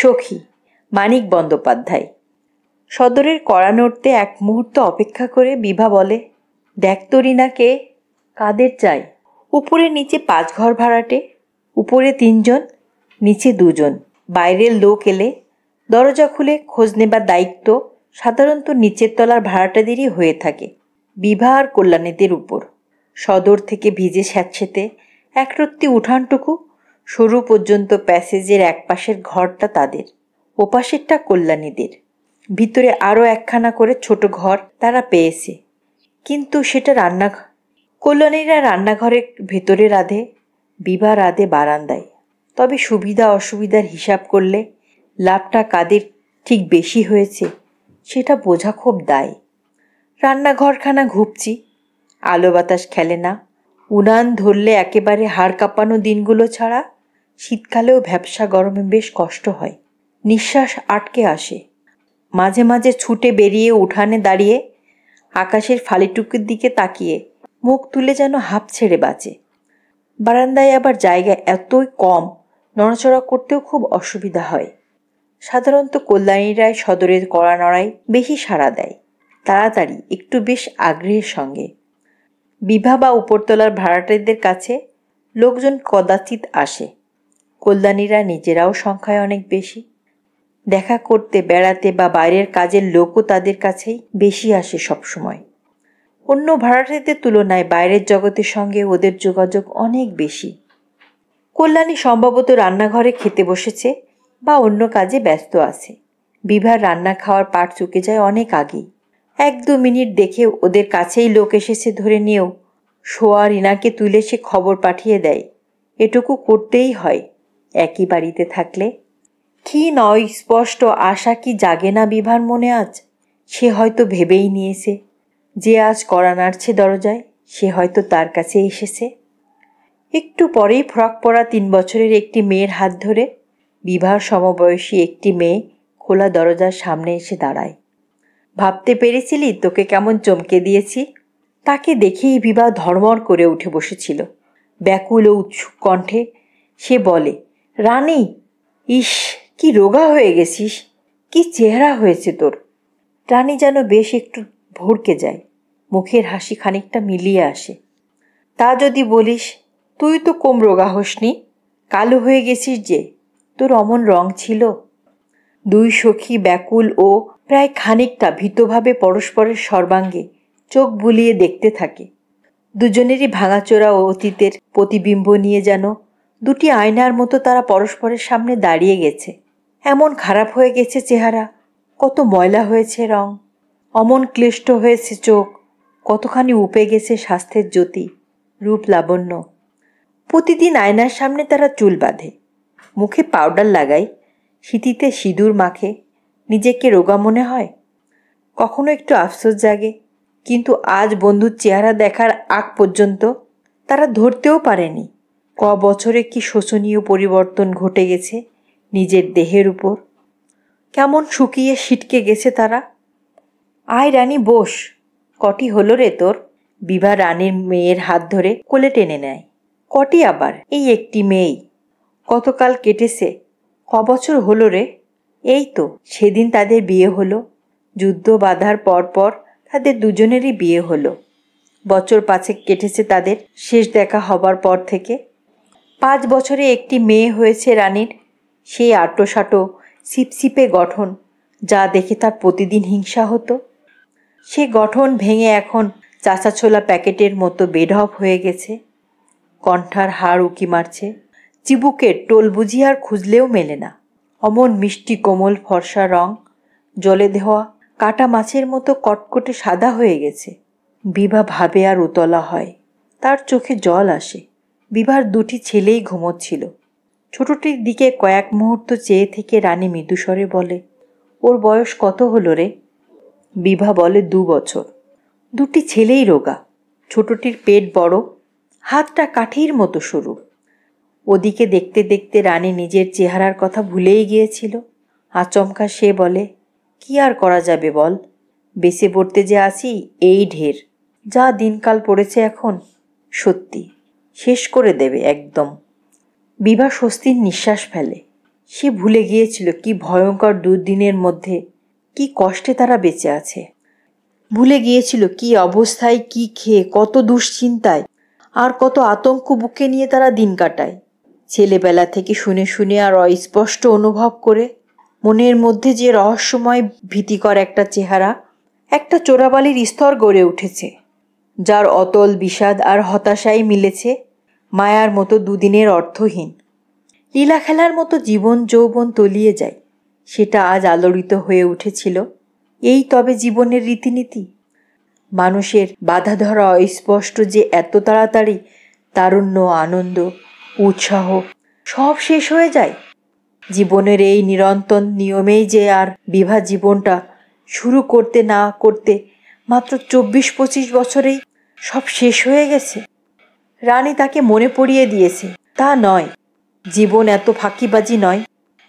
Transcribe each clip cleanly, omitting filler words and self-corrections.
সখী মানিক বন্দ্যোপাধ্যায়। সদরের কড়া নড়তে এক মুহূর্ত অপেক্ষা করে বিভা বলে, দেখ তো রিনাকে, কাদের চাই? উপরে নিচে 5 ঘর ভাড়াটে, উপরে 3 জন, নিচে 2 জন। বাইরের লোক এলে দরজা খুলে খোঁজ নেবার দায়িত্ব সাধারণত নিচের তলার ভাড়াটেদেরই হয়ে থাকে, বিভা আর কল্যাণীদের উপর। সদর থেকে ভিজে স্যাঁতসেঁতে একরত্তি উঠানটুকু সরু পর্যন্ত প্যাসেজের এক পাশের ঘরটা তাদের, ওপাশেরটা কল্যাণীদের। ভিতরে আরও একখানা করে ছোট ঘর তারা পেয়েছে, কিন্তু সেটা রান্নাঘর। কল্যাণীরা রান্নাঘরের ভেতরে রাঁধে, বিভা রাঁধে বারান্দায়। তবে সুবিধা অসুবিধার হিসাব করলে লাভটা কাদের ঠিক বেশি হয়েছে সেটা বোঝা খুব দায়। রান্নাঘরখানা ঘুপচি, আলো বাতাস খেলে না। উনান ধরলে একেবারে হাড় কাঁপানো দিনগুলো ছাড়া শীতকালেও ভ্যাপসা গরমে বেশ কষ্ট হয়, নিঃশ্বাস আটকে আসে। মাঝে মাঝে ছুটে বেরিয়ে উঠানে দাঁড়িয়ে আকাশের ফালিটুকুর দিকে তাকিয়ে মুখ তুলে যেন হাঁপ ছেড়ে বাঁচে। বারান্দায় আবার জায়গা এতই কম, নড়াচড়া করতেও খুব অসুবিধা হয়। সাধারণত কল্যাণীরাই সদরের কড়া নড়ায় বেশি সাড়া দেয়, তাড়াতাড়ি, একটু বেশ আগ্রহের সঙ্গে। বিভা বা উপরতলার ভাড়াটেদের কাছে লোকজন কদাচিৎ আসে। কল্যাণীরা নিজেরাও সংখ্যায় অনেক বেশি। দেখা করতে, বেড়াতে বা বাইরের কাজের লোকও তাদের কাছেই বেশি আসে সবসময়। অন্য ভাড়াটেদের তুলনায় বাইরের জগতের সঙ্গে ওদের যোগাযোগ অনেক বেশি। কল্যাণী সম্ভবত রান্নাঘরে খেতে বসেছে বা অন্য কাজে ব্যস্ত আছে। বিভার রান্না খাওয়ার পাট চুকে যায় অনেক আগেই। 1-2 মিনিট দেখে ওদের কাছেই লোক এসেছে ধরে নিয়েও শোয়া রিনাকে তুলে সে খবর পাঠিয়ে দেয়। এটুকু করতেই হয় একই বাড়িতে থাকলে। কি নয় স্পষ্ট আশা কি জাগে না বিভার মনে আজ? সে হয়তো ভেবেই নিয়েছে যে আজ কড়া নাড়ছে দরজায়, সে হয়তো তার কাছে এসেছে। একটু পরেই ফ্রক পরা 3 বছরের একটি মেয়ের হাত ধরে বিভার সমবয়সী একটি মেয়ে খোলা দরজার সামনে এসে দাঁড়ায়। ভাবতে পেরেছিলি তোকে কেমন চমকে দিয়েছি? তাকে দেখেই বিভা ধড়মড় করে উঠে বসেছিল। ব্যাকুল ও উৎসুক কণ্ঠে সে বলে, রানী, ইস কি রোগা হয়ে গেছিস, কি চেহারা হয়েছে তোর। রানী যেন বেশ একটু ভড়কে যায়, মুখের হাসি খানিকটা মিলিয়ে আসে। তা যদি বলিস, তুই তো কম রোগা হসনি, কালো হয়ে গেছিস যে, তোর অমন রং ছিল। 2 সখী ব্যাকুল ও প্রায় খানিকটা ভীতভাবে পরস্পরের সর্বাঙ্গে চোখ বুলিয়ে দেখতে থাকে। দুজনেরই ভাঙাচোরা ও অতীতের প্রতিবিম্ব নিয়ে যেন 2টি আয়নার মতো তারা পরস্পরের সামনে দাঁড়িয়ে গেছে। এমন খারাপ হয়ে গেছে চেহারা, কত ময়লা হয়েছে রং, অমন ক্লিষ্ট হয়েছে চোখ, কতখানি উপে গেছে স্বাস্থ্যের জ্যোতি, রূপ লাবণ্য। প্রতিদিন আয়নার সামনে তারা চুল বাঁধে, মুখে পাউডার লাগায়, শীতিতে সিঁদুর মাখে। নিজেকে রোগা মনে হয়, কখনো একটু আফসোস জাগে, কিন্তু আজ বন্ধুর চেহারা দেখার আগ পর্যন্ত তারা ধরতেও পারেনি বছরে কি শোচনীয় পরিবর্তন ঘটে গেছে নিজের দেহের উপর। কেমন শুকিয়ে ছিটকে গেছে তারা। আয় রানী বস, কটি হলো রে তোর? বিভা রানীর মেয়ের হাত ধরে কোলে টেনে নেয়। কটি আবার? এই একটি মেয়েই। কতকাল কেটেছে, বছর হলো রে? এই তো সেদিন তাদের বিয়ে হলো। যুদ্ধ বাধার পর তাদের দুজনেরই বিয়ে হলো। বছর 5 কেটেছে তাদের শেষ দেখা হবার পর থেকে। 5 বছরে একটি মেয়ে হয়েছে রানীর। সেই আটোসাটো সিপসিপে গঠন, যা দেখে তার প্রতিদিন হিংসা হতো, সে গঠন ভেঙে এখন চাচা ছোলা প্যাকেটের মতো বেঢপ হয়ে গেছে। কণ্ঠার হাড় উকি মারছে, চিবুকের টোল বুঝি আর খুঁজলেও মেলে না। অমন মিষ্টি কোমল ফর্সা রং, জলে ধোয়া কাটা মাছের মতো কটকটে সাদা হয়ে গেছে। বিভা ভাবে আর উতলা হয়, তার চোখে জল আসে। বিভার 2টি ছেলেই ঘুমোচ্ছিল। ছোটটির দিকে কয়েক মুহূর্ত চেয়ে থেকে রানী মৃদুস্বরে বলে, ওর বয়স কত হলো রে? বিভা বলে 2 বছর। 2টি ছেলেই রোগা। ছোটটির পেট বড়, হাতটা কাঠির মতো সরু। ওদিকে দেখতে দেখতে রানী নিজের চেহারার কথা ভুলেই গিয়েছিল। আচমকা সে বলে, কি আর করা যাবে বল, বেঁচে পড়তে যে আছি এই ঢের। যা দিনকাল পড়েছে এখন, সত্যি শেষ করে দেবে একদম। বিভা স্বস্তির নিঃশ্বাস ফেলে। সে ভুলে গিয়েছিল কি ভয়ঙ্কর দুর্দিনের মধ্যে কি কষ্টে তারা বেঁচে আছে। ভুলে গিয়েছিল কি অবস্থায়, কি খেয়ে, কত দুশ্চিন্তায় আর কত আতঙ্ক বুকে নিয়ে তারা দিন কাটায়। ছেলেবেলা থেকে শুনে শুনে আর অস্পষ্ট অনুভব করে মনের মধ্যে যে রহস্যময় ভীতিকর একটা চেহারা, একটা চোরাবালির স্তর গড়ে উঠেছে, যার অতল বিষাদ আর হতাশাই মিলেছে মায়ার মতো দুদিনের অর্থহীন লীলা খেলার মতো জীবন যৌবন তলিয়ে যায়। সেটা আজ আলোড়িত হয়ে উঠেছিল। এই তবে জীবনের রীতিনীতি। মানুষের বাধা ধরা অস্পষ্ট যে এত তাড়াতাড়ি তারুণ্য, আনন্দ, উৎসাহ সব শেষ হয়ে যায়। জীবনের এই নিরন্তর নিয়মেই যে আর বিভা জীবনটা শুরু করতে না করতে মাত্র 24-25 বছরেই সব শেষ হয়ে গেছে। রানী তাকে মনে পড়িয়ে দিয়েছে, তা নয়, জীবন এত ফাঁকিবাজি নয়,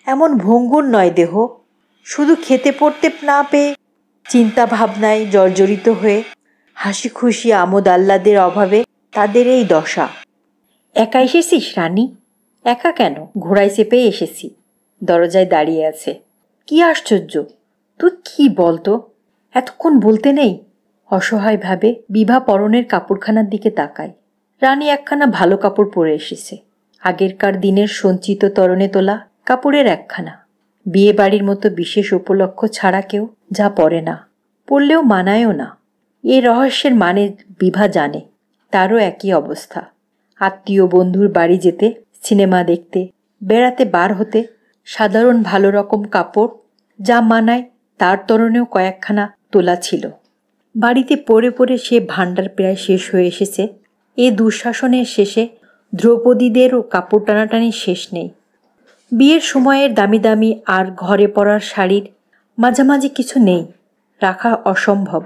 এমন ভঙ্গুর নয় দেহ। শুধু খেতে পড়তে না পেয়ে, চিন্তা ভাবনায় জর্জরিত হয়ে, হাসি খুশি আমোদ আহ্লাদের অভাবে তাদের এই দশা। একা এসেছিস রানী? একা কেন, ঘোড়ায় চেপে এসেছি। দরজায় দাঁড়িয়ে আছে। কি আশ্চর্য, তুই কি বলতো, এতক্ষণ বলতে নেই? অসহায়ভাবে বিভা পরনের কাপড়খানার দিকে তাকায়। রানী একখানা ভালো কাপড় পরে এসেছে, আগেরকার দিনের সঞ্চিত তরণে তোলা কাপড়ের একখানা। বিয়ে বাড়ির মতো বিশেষ উপলক্ষ ছাড়া কেউ যা পরে না, পরলেও মানায়ও না। এ রহস্যের মানে বিভা জানে। তারও একই অবস্থা। আত্মীয় বন্ধুর বাড়ি যেতে, সিনেমা দেখতে, বেড়াতে বার হতে সাধারণ ভালো রকম কাপড় যা মানায় তার তরণেও কয়েকখানা তোলা ছিল। বাড়িতে পরে পরে সে ভাণ্ডার প্রায় শেষ হয়ে এসেছে। এ দুঃশাসনের শেষে দ্রৌপদীদেরও কাপড় টানাটানি শেষ নেই। বিয়ের সময়ের দামি দামি আর ঘরে পরার শাড়ির মাঝামাঝি কিছু নেই, রাখা অসম্ভব।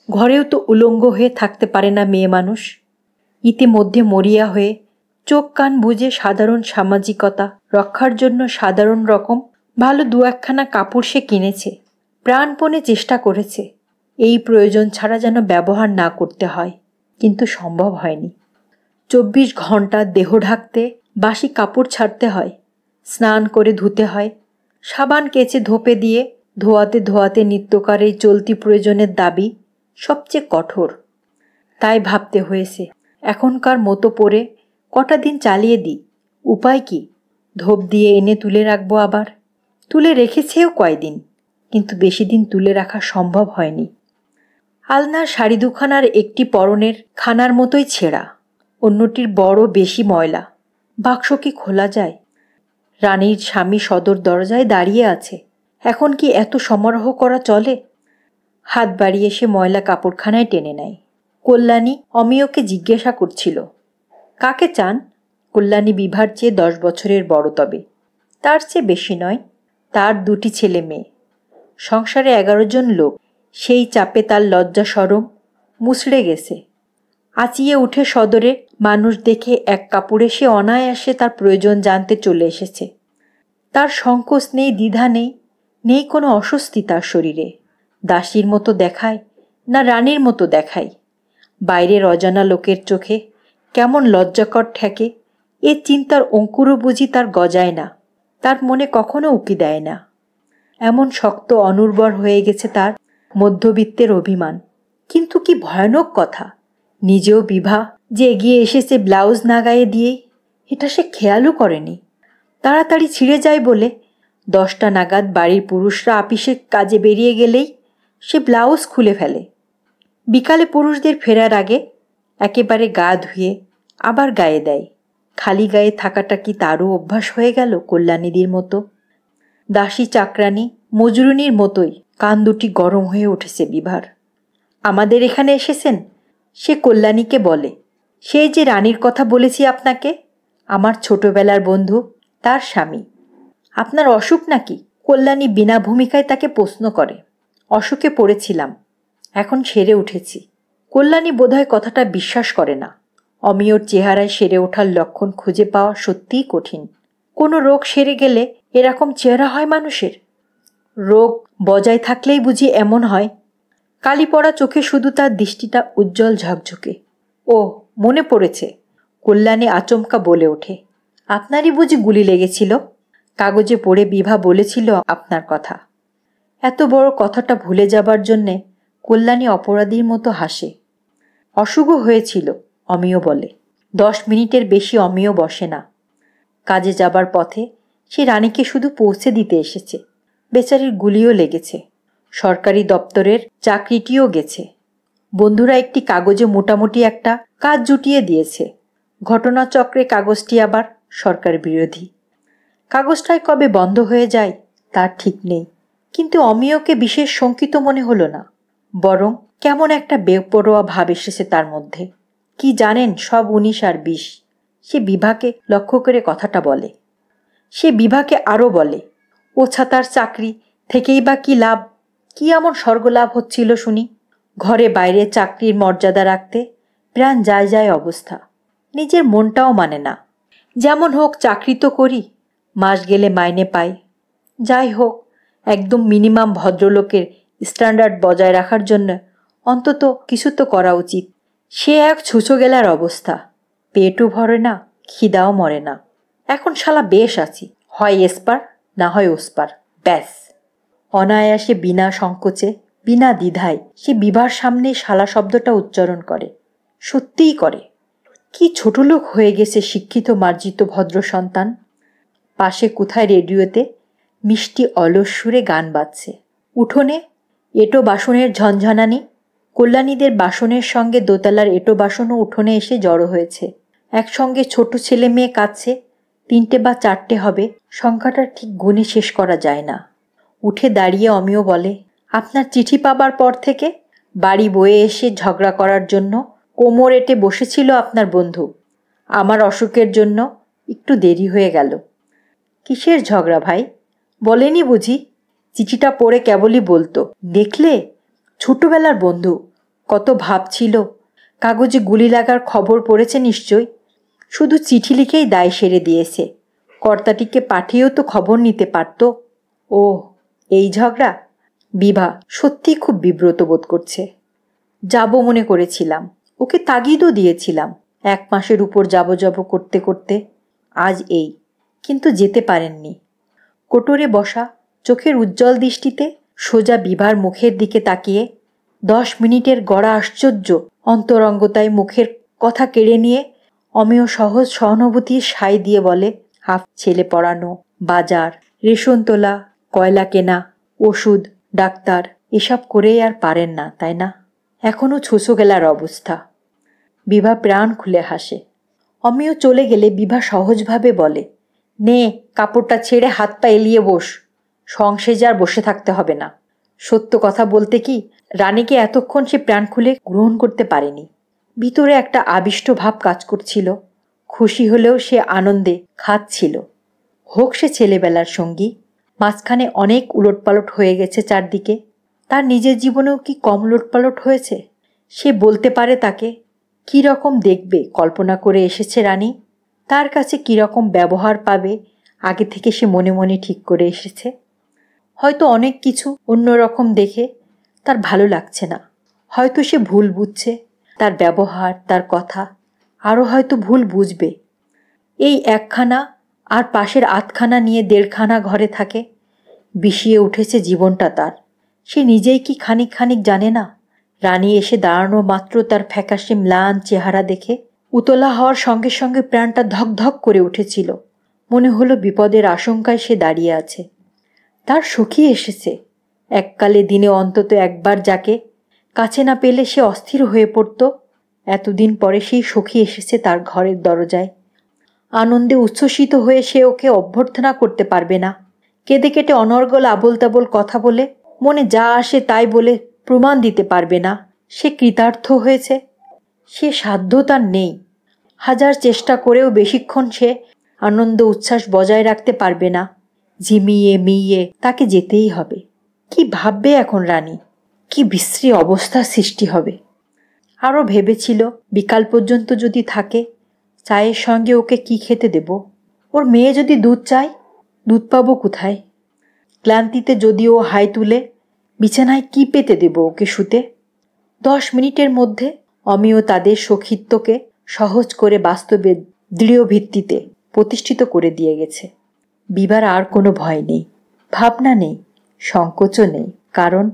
ঘরেও তো উলঙ্গ হয়ে থাকতে পারে না মেয়ে মানুষ। ইতিমধ্যে মরিয়া হয়ে চোখ কান বুজে সাধারণ সামাজিকতা রক্ষার জন্য সাধারণ রকম ভালো দু একখানা কাপড় সে কিনেছে, প্রাণপণে চেষ্টা করেছে এই প্রয়োজন ছাড়া যেন ব্যবহার না করতে হয়, কিন্তু সম্ভব হয়নি। 24 ঘন্টা দেহ ঢাকতে, বাসি কাপড় ছাড়তে হয়, স্নান করে ধুতে হয়, সাবান কেচে ধোপে দিয়ে ধোয়াতে ধোয়াতে নিত্যকার এই চলতি প্রয়োজনের দাবি সবচেয়ে কঠোর। তাই ভাবতে হয়েছে এখনকার মতো পরে কটা দিন চালিয়ে দিই। উপায় কি? ধোপ দিয়ে এনে তুলে রাখবো আবার। তুলে রেখেছেও কয়দিন, কিন্তু বেশি দিন তুলে রাখা সম্ভব হয়নি। আলনার শাড়ি দুখানার একটি পরনের খানার মতোই ছেঁড়া, অন্যটির বড় বেশি ময়লা। বাক্স কি খোলা যায়? রানীর স্বামী সদর দরজায় দাঁড়িয়ে আছে। এখন কি এত সমারোহ করা চলে? হাত বাড়িয়ে সে ময়লা কাপড়খানায় টেনে নেয়। কল্যাণী অমিয়কে জিজ্ঞাসা করছিল, কাকে চান? কল্যাণী বিভার চেয়ে 10 বছরের বড়, তবে তার চেয়ে বেশি নয়। তার 2টি ছেলে মেয়ে, সংসারে 11 জন লোক। সেই চাপে তার লজ্জা সরম মুছড়ে গেছে। আঁচিয়ে উঠে সদরে মানুষ দেখে এক কাপড়ে সে অনায়াসে তার প্রয়োজন জানতে চলে এসেছে। তার সংকোচ নেই, দ্বিধা নেই, নেই কোনো অস্বস্তি তার শরীরে। দাসীর মতো দেখায় না রানীর মতো দেখায়? বাইরের অজানা লোকের চোখে কেমন লজ্জাকর ঠেকে, এ চিন্তার অঙ্কুরও বুঝি তার গজায় না, তার মনে কখনো উকি দেয় না। এমন শক্ত অনুর্বর হয়ে গেছে তার মধ্যবিত্তের অভিমান। কিন্তু কি ভয়ানক কথা, নিজেও বিভা যে এগিয়ে এসেছে ব্লাউজ না গায়ে দিয়েই, এটা সে খেয়ালও করেনি। তাড়াতাড়ি ছিঁড়ে যায় বলে 10টা নাগাদ বাড়ির পুরুষরা আপিসের কাজে বেরিয়ে গেলেই সে ব্লাউজ খুলে ফেলে। বিকালে পুরুষদের ফেরার আগে একেবারে গা ধুয়ে আবার গায়ে দেয়। খালি গায়ে থাকাটা কি তারও অভ্যাস হয়ে গেল কল্যাণীদির মতো? দাসী চাকরানী মজুরনির মতোই কান দুটি গরম হয়ে উঠেছে বিভার। আমাদের এখানে এসেছেন? সে কল্যাণীকে বলে, সেই যে রানীর কথা বলেছি আপনাকে, আমার ছোটবেলার বন্ধু, তার স্বামী। আপনার অসুখ নাকি? কল্যাণী বিনা ভূমিকায় তাকে প্রশ্ন করে। অসুখে পড়েছিলাম, এখন সেরে উঠেছি। কল্যাণী বোধহয় কথাটা বিশ্বাস করে না। অমিয়র চেহারায় সেরে ওঠার লক্ষণ খুঁজে পাওয়া সত্যিই কঠিন। কোনো রোগ সেরে গেলে এরকম চেহারা হয় মানুষের? রোগ বজায় থাকলেই বুঝি এমন হয়? কালি পড়া চোখে শুধু তার দৃষ্টিটা উজ্জ্বল ঝকঝকে। ও, মনে পড়েছে। কল্যাণী আচমকা বলে ওঠে, আপনারই বুঝি গুলি লেগেছিল? কাগজে পড়ে বিভা বলেছিল আপনার কথা। এত বড় কথাটা ভুলে যাবার জন্যে কল্যাণী অপরাধীর মতো হাসে। অশুভ হয়েছিল, অমিয় বলে। 10 মিনিটের বেশি অমিয় বসে না। কাজে যাবার পথে সে রানীকে শুধু পৌঁছে দিতে এসেছে। বেচারির গুলিও লেগেছে। সরকারি দপ্তরের চাকরিটিও গেছে। বন্ধুরা একটি কাগজে মোটামুটি একটা কাজ জুটিয়ে দিয়েছে। ঘটনাচক্রে কাগজটি আবার সরকার বিরোধী। কাগজটায় কবে বন্ধ হয়ে যায় তার ঠিক নেই, কিন্তু অমিয়কে বিশেষ শঙ্কিত মনে হলো না, বরং কেমন একটা বেপরোয়া ভাব এসেছে তার মধ্যে। কি জানেন, সব 19 আর 20। সে বিভাকে লক্ষ্য করে কথাটা বলে। সে বিভাকে আরও বলে, ও ছাতার চাকরি থেকেই বা কি লাভ? কি এমন স্বর্গলাভ হচ্ছিল শুনি? ঘরে বাইরে চাকরির মর্যাদা রাখতে প্রাণ যায় যায় অবস্থা। নিজের মনটাও মানে না। যেমন হোক চাকরি তো করি, মাস গেলে মাইনে পাই। যাই হোক, একদম মিনিমাম ভদ্রলোকের স্ট্যান্ডার্ড বজায় রাখার জন্য অন্তত কিছু তো করা উচিত। সে এক ছুঁচো গেলার অবস্থা। পেটও ভরে না, খিদাও মরে না। এখন শালা বেশ আছি, হয় এসপার না হয় ওসপার, ব্যাস। অনায়াসে, বিনা সংকোচে, বিনা দ্বিধায় সে বিভার সামনে শালা শব্দটা উচ্চারণ করে। সত্যিই করে। কি ছোট লোক হয়ে গেছে শিক্ষিত মার্জিত ভদ্র সন্তান। পাশে কোথায় রেডিওতে মিষ্টি অলস সুরে গান বাজছে। উঠোনে এঁটো বাসনের ঝনঝনানি। কল্যাণীদের বাসনের সঙ্গে দোতলার এঁটো বাসনও উঠোনে এসে জড়ো হয়েছে। একসঙ্গে ছোট ছেলে মেয়ে কাঁদছে। 3টে বা 4টে হবে, সংখ্যাটা ঠিক গুণে শেষ করা যায় না। উঠে দাঁড়িয়ে অমিয় বলে, আপনার চিঠি পাবার পর থেকে বাড়ি বয়ে এসে ঝগড়া করার জন্য কোমর এঁটে বসেছিল আপনার বন্ধু। আমার অসুখের জন্য একটু দেরি হয়ে গেল। কিসের ঝগড়া ভাই? বলেনি বুঝি? চিঠিটা পড়ে কেবলই বলতো, দেখলে, ছোটবেলার বন্ধু, কত ভাব ছিল। কাগজে গুলি লাগার খবর পড়েছে নিশ্চয়। শুধু চিঠি লিখেই দায় সেরে দিয়েছে। কর্তাটিকে পাঠিয়েও তো খবর নিতে পারত। ও, এই ঝগড়া? বিভা সত্যিই খুব বিব্রত বোধ করছে। যাব মনে করেছিলাম, ওকে তাগিদও দিয়েছিলাম 1 মাসের উপর যাব করতে করতে। আজ এই, কিন্তু যেতে পারেননি। কোটরে বসা, চোখের উজ্জ্বল দৃষ্টিতে সোজা বিভার মুখের দিকে তাকিয়ে 10 মিনিটের গড়া আশ্চর্য অন্তরঙ্গতায় মুখের কথা কেড়ে নিয়ে অমিয় সহজ সহানুভূতির সায় দিয়ে বলে, হাফ ছেলে পড়ানো, বাজার, রেশন তোলা, কয়লা কেনা, ওষুধ, ডাক্তার, এসব করেই আর পারেন না, তাই না? এখনও ছুঁচো গেলার অবস্থা। বিভা প্রাণ খুলে হাসে। অমিয় চলে গেলে বিভা সহজভাবে বলে, নে কাপড়টা ছেড়ে হাত পা এলিয়ে বস। সংসেজে আর বসে থাকতে হবে না। সত্য কথা বলতে কি, রানীকে এতক্ষণ সে প্রাণ খুলে গ্রহণ করতে পারেনি। ভিতরে একটা আবিষ্ট ভাব কাজ করছিল। খুশি হলেও সে আনন্দে খাচ্ছিল। হোক সে ছেলেবেলার সঙ্গী। মাঝখানে অনেক উলটপালট হয়ে গেছে চারদিকে। তার নিজের জীবনেও কি কম উলটপালট হয়েছে? সে বলতে পারে তাকে কী রকম দেখবে কল্পনা করে এসেছে রানী। তার কাছে কী রকম ব্যবহার পাবে আগে থেকে সে মনে মনে ঠিক করে এসেছে। হয়তো অনেক কিছু অন্যরকম দেখে তার ভালো লাগছে না। হয়তো সে ভুল বুঝছে তার ব্যবহার, তার কথা। আরও হয়তো ভুল বুঝবে। এই 1খানা আর পাশের 8খানা নিয়ে 1.5খানা ঘরে থাকে। বিষিয়ে উঠেছে জীবনটা তার। সে নিজেই কি খানিক খানিক জানে না? রানী এসে দাঁড়ানো মাত্র তার ফ্যাকাশে ম্লান চেহারা দেখে উতলা হওয়ার সঙ্গে সঙ্গে প্রাণটা ধক ধক করে উঠেছিল। মনে হলো বিপদের আশঙ্কায় সে দাঁড়িয়ে আছে। তার সখী এসেছে। এককালে দিনে অন্তত একবার যাকে কাছে না পেলে সে অস্থির হয়ে পড়ত, এতদিন পরে সেই সখী এসেছে তার ঘরের দরজায়। আনন্দে উচ্ছ্বসিত হয়ে সে ওকে অভ্যর্থনা করতে পারবে না। কেঁদে কেটে অনর্গল আবোল তাবোল কথা বলে, মনে যা আসে তাই বলে প্রমাণ দিতে পারবে না সে কৃতার্থ হয়েছে। সে সাধ্য তার নেই। হাজার চেষ্টা করেও বেশিক্ষণ সে আনন্দ উচ্ছ্বাস বজায় রাখতে পারবে না। ঝিমিয়ে মিইয়ে তাকে যেতেই হবে। কি ভাববে এখন রানী? কি বিশ্রী অবস্থার সৃষ্টি হবে। আরও ভেবেছিল বিকাল পর্যন্ত যদি থাকে, চায়ের সঙ্গে ওকে কি খেতে দেব? ওর মেয়ে যদি দুধ চায়, দুধ পাবো কোথায়? ক্লান্তিতে যদি ও হাই তুলে, বিছানায় কি পেতে দেব ওকে শুতে? 10 মিনিটের মধ্যে অমিয় তাদের সখিত্বকে সহজ করে বাস্তবে দৃঢ় ভিত্তিতে প্রতিষ্ঠিত করে দিয়ে গেছে। বিভার আর কোনো ভয় নেই, ভাবনা নেই, সংকোচও নেই, কারণ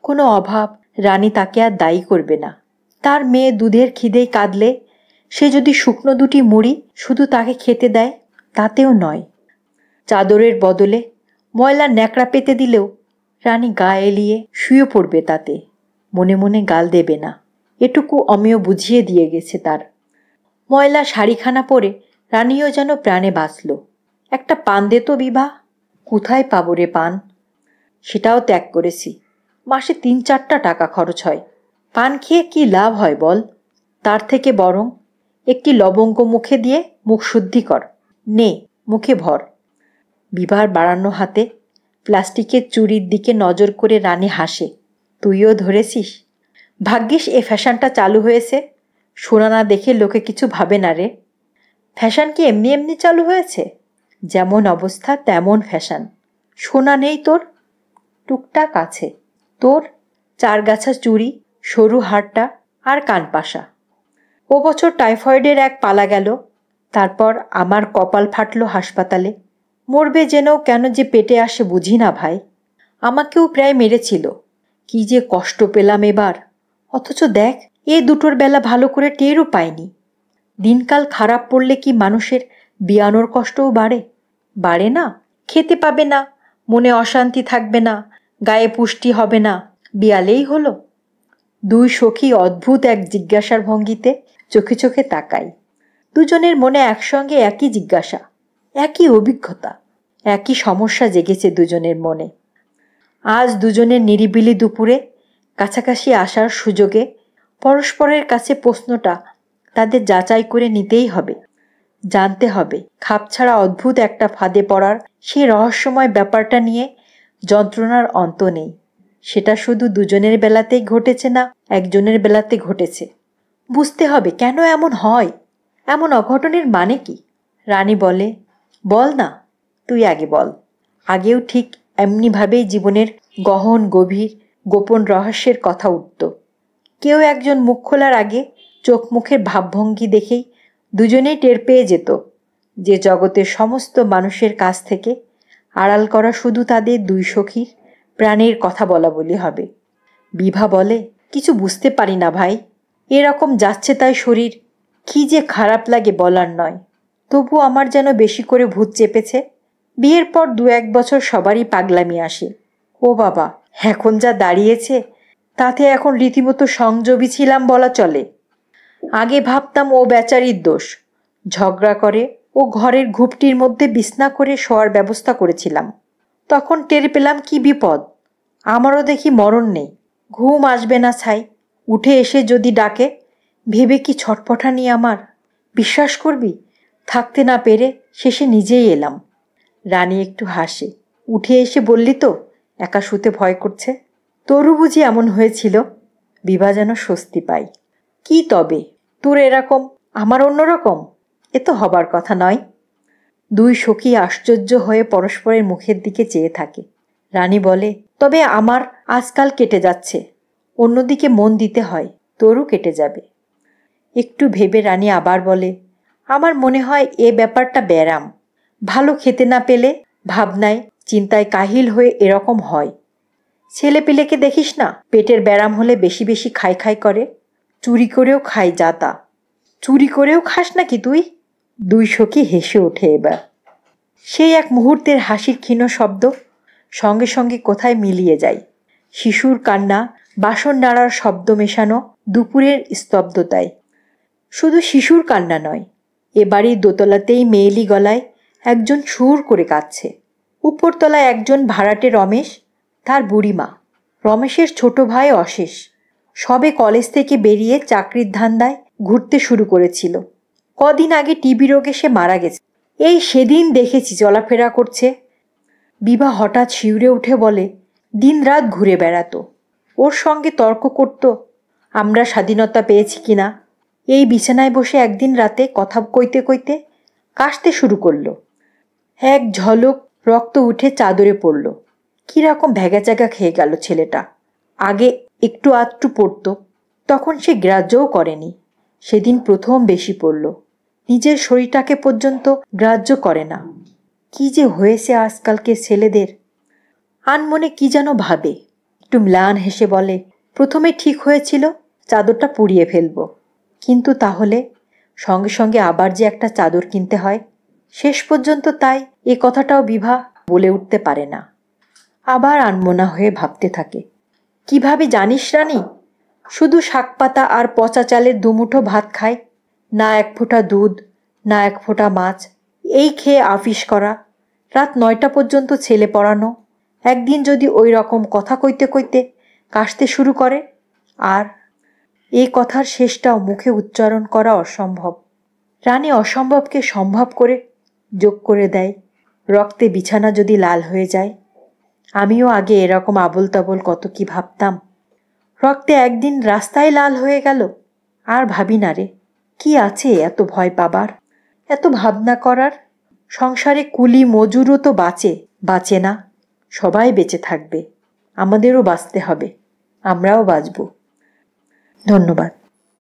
কোনো অভাব রানী তাকে আর দায়ী করবে না। তার মেয়ে দুধের খিদেই কাঁদলে সে যদি শুকনো দুটি মুড়ি শুধু তাকে খেতে দেয়, তাতেও নয়। চাদরের বদলে ময়লা ন্যাকড়া পেতে দিলেও রানী গা এলিয়ে শুয়ে পড়বে তাতে, মনে মনে গাল দেবে না। এটুকু অমেয় বুঝিয়ে দিয়ে গেছে তার। ময়লা শাড়িখানা পরে রানীও যেন প্রাণে বাঁচল। একটা পান দে তো বিভা। কোথায় পাবো রে পান? সেটাও ত্যাগ করেছি। মাসে ৩-৪টা টাকা খরচ হয়। পান খেয়ে কি লাভ হয় বল? তার থেকে বরং একটি লবঙ্গ মুখে দিয়ে মুখ শুদ্ধি কর। নে, মুখে ভর। বিভার বাড়ানো হাতে প্লাস্টিকের চুড়ির দিকে নজর করে রানী হাসে। তুইও ধরেছিস? ভাগ্যিস এ ফ্যাশনটা চালু হয়েছে। সোনা না দেখে লোকে কিছু ভাবে না রে। ফ্যাশন কি এমনি এমনি চালু হয়েছে? যেমন অবস্থা তেমন ফ্যাশন। সোনা নেই তোর? টুকটাক আছে। তোর 4 গাছা চুড়ি, সরু হারটা আর কানপাশা। ও বছর টাইফয়েডের এক পালা গেল। তারপর আমার কপাল ফাটলো হাসপাতালে। মরবে জেনেও কেন যে পেটে আসে বুঝি না ভাই। আমাকেও প্রায় মেরেছিল। কি যে কষ্ট পেলাম এবার। অথচ দেখ, এ দুটোর বেলা ভালো করে টেরও পাইনি। দিনকাল খারাপ পড়লে কি মানুষের বিয়ানোর কষ্টও বাড়ে? বাড়ে না? খেতে পাবে না, মনে অশান্তি থাকবে না, গায়ে পুষ্টি হবে না, বিয়ালেই হলো। দুই সখী অদ্ভুত এক জিজ্ঞাসার ভঙ্গিতে চোখে চোখে তাকাই। দুজনের মনে একসঙ্গে একই জিজ্ঞাসা, একই অভিজ্ঞতা, একই সমস্যা জেগেছে দুজনের মনে। আজ দুজনের নিরিবিলি দুপুরে কাছাকাছি আসার সুযোগে পরস্পরের কাছে প্রশ্নটা তাদের যাচাই করে নিতেই হবে। জানতে হবে খাপছাড়া অদ্ভুত একটা ফাঁদে পড়ার সেই রহস্যময় ব্যাপারটা নিয়ে যন্ত্রণার অন্ত নেই। সেটা শুধু দুজনের বেলাতেই ঘটেছে না, একজনের বেলাতে ঘটেছে। বুঝতে হবে কেন এমন হয়, এমন অঘটনের মানে কি। রানী বলে, বল না, তুই আগে বল। আগেও ঠিক এমনিভাবেই জীবনের গহন গভীর গোপন রহস্যের কথা উঠত। কেউ একজন মুখ খোলার আগে চোখ মুখের ভাবভঙ্গি দেখেই দুজনেই টের পেয়ে যেত যে জগতের সমস্ত মানুষের কাছ থেকে আড়াল করা শুধু তাদের দুই সখীর প্রাণের কথা বলা বলি হবে। বিভা বলে, কিছু বুঝতে পারি না ভাই। এরকম যাচ্ছে তাই শরীর, কি যে খারাপ লাগে বলার নয়। তবু আমার যেন বেশি করে ভূত চেপেছে। বিয়ের পর 2-1 বছর সবারই পাগলামি আসে। ও বাবা, এখন যা দাঁড়িয়েছে তাতে এখন রীতিমতো সংযমী ছিলাম বলা চলে। আগে ভাবতাম ও বেচারির দোষ। ঝগড়া করে ও ঘরের ঘুপটির মধ্যে বিছনা করে শোয়ার ব্যবস্থা করেছিলাম। তখন টের পেলাম কি বিপদ। আমারও দেখি মরণ নেই, ঘুম আসবে না ছাই। উঠে এসে যদি ডাকে, ভেবে কি ছটফটানি আমার। বিশ্বাস করবি, থাকতে না পেরে শেষে নিজেই এলাম। রানী একটু হাসে। উঠে এসে বললি তো একা শুতে ভয় করছে। তোরও বুঝি এমন হয়েছিল? বিভা যেন স্বস্তি পাই। কি তবে, তোর এরকম, আমার অন্যরকম? এ তো হবার কথা নয়। দুই সখী আশ্চর্য হয়ে পরস্পরের মুখের দিকে চেয়ে থাকে। রানী বলে, তবে আমার আজকাল কেটে যাচ্ছে। অন্যদিকে মন দিতে হয়, তোরও কেটে যাবে। একটু ভেবে রানী আবার বলে, আমার মনে হয় এ ব্যাপারটা ব্যারাম। ভালো খেতে না পেলে ভাবনায় চিন্তায় কাহিল হয়ে এরকম হয়। ছেলে পেলেকে দেখিস না, পেটের ব্যারাম হলে বেশি বেশি খাই খাই করে। চুরি করেও খাই যা তা। চুরি করেও খাস নাকি তুই? দুই সখী হেসে ওঠে এবার। সেই এক মুহূর্তের হাসির ক্ষীণ শব্দ সঙ্গে সঙ্গে কোথায় মিলিয়ে যায়। শিশুর কান্না, বাসন নাড়ার শব্দ মেশানো দুপুরের স্তব্ধতায়। শুধু শিশুর কান্না নয়, এ বাড়ির দোতলাতেই মেয়েলি গলায় একজন সুর করে কাঁদছে। উপরতলায় একজন ভাড়াটে রমেশ, তার বুড়িমা, রমেশের ছোট ভাই অশেষ, সবে কলেজ থেকে বেরিয়ে চাকরির ধান্দায় ঘুরতে শুরু করেছিল। কদিন আগে টিবি রোগে সে মারা গেছে। এই সেদিন দেখেছি চলাফেরা করছে। বিভা হঠাৎ শিউরে উঠে বলে, দিনরাত ঘুরে বেড়াতো, ওর সঙ্গে তর্ক করত আমরা স্বাধীনতা পেয়েছি কিনা। এই বিছানায় বসে একদিন রাতে কথা কইতে কইতে কাশতে শুরু করলো। এক ঝলক রক্ত উঠে চাদরে পড়ল। কিরকম ভ্যাগাচ্যাগা খেয়ে গেল ছেলেটা। আগে একটু আধটু পড়ত, তখন সে গ্রাহ্যও করেনি। সেদিন প্রথম বেশি পড়ল। নিজের শরীরটাকে পর্যন্ত গ্রাহ্য করে না। কি যে হয়েছে আজকালকে ছেলেদের। আনমনে কি যেন ভাবে, একটু ম্লান হেসে বলে, প্রথমে ঠিক হয়েছিল চাদরটা পুড়িয়ে ফেলব, কিন্তু তাহলে সঙ্গে সঙ্গে আবার যে একটা চাদর কিনতে হয়। শেষ পর্যন্ত তাই এ কথাটাও বিভা বলে উঠতে পারে না। আবার আনমনা হয়ে ভাবতে থাকে, কিভাবে জানিস রানী, শুধু শাকপাতা আর পচা চালের দুমুঠো ভাত খায়, না এক ফোঁটা দুধ, না এক ফোঁটা মাছ, এই খেয়ে আফিস করা, রাত 9টা পর্যন্ত ছেলে পড়ানো, একদিন যদি ওই রকম কথা কইতে কইতে কাশতে শুরু করে, আর এই কথার শেষটাও মুখে উচ্চারণ করা অসম্ভব। রানী অসম্ভবকে সম্ভব করে যোগ করে দেয়, রক্তে বিছানা যদি লাল হয়ে যায়। আমিও আগে এরকম আবোল তাবোল কত কি ভাবতাম, রক্তে একদিন রাস্তায় লাল হয়ে গেল, আর ভাবি না রে। কি আছে এত ভয় পাবার, এত ভাবনা করার? সংসারে কুলি মজুরও তো বাঁচে না, সবাই বেঁচে থাকবে, আমাদেরও বাঁচতে হবে, আমরাও বাঁচব। ধন্যবাদ।